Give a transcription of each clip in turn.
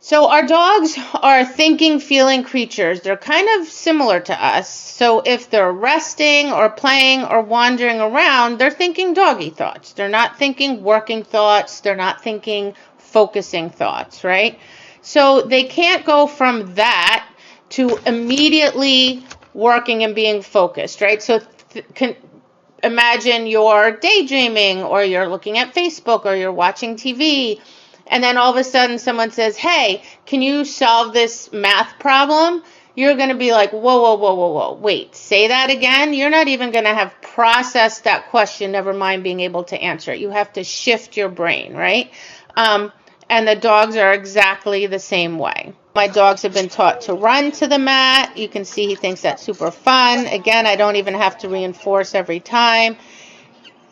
So our dogs are thinking, feeling creatures. They're kind of similar to us. So if they're resting or playing or wandering around, they're thinking doggy thoughts. They're not thinking working thoughts. They're not thinking focusing thoughts, right? So they can't go from that to immediately working and being focused, right? So imagine you're daydreaming or you're looking at Facebook or you're watching TV. And then all of a sudden someone says, hey, can you solve this math problem? You're going to be like, whoa, wait, say that again? You're not even going to have processed that question, never mind being able to answer it. You have to shift your brain, right? And the dogs are exactly the same way. My dogs have been taught to run to the mat. You can see he thinks that's super fun. Again, I don't even have to reinforce every time.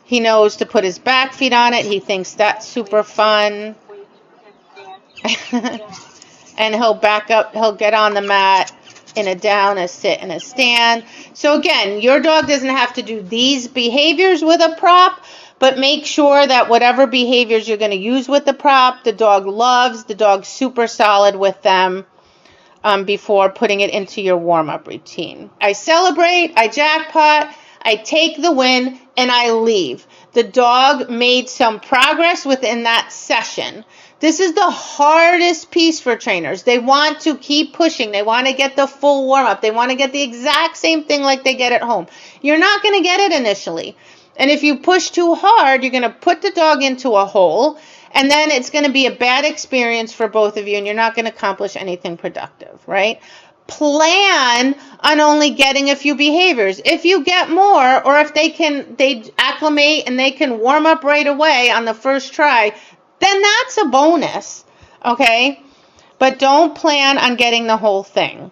He knows to put his back feet on it. He thinks that's super fun. And he'll back up, he'll get on the mat in a down, a sit, and a stand. So again, your dog doesn't have to do these behaviors with a prop, but make sure that whatever behaviors you're going to use with the prop, the dog loves, the dog's super solid with them before putting it into your warm-up routine. I celebrate, I jackpot, I take the win, and I leave. The dog made some progress within that session. This is the hardest piece for trainers. They want to keep pushing. They want to get the full warm-up. They want to get the exact same thing like they get at home. You're not going to get it initially. And if you push too hard, you're going to put the dog into a hole, and then it's going to be a bad experience for both of you, and you're not going to accomplish anything productive, right? Plan on only getting a few behaviors. If you get more, or if they acclimate and they can warm up right away on the first try, then that's a bonus, okay? But don't plan on getting the whole thing.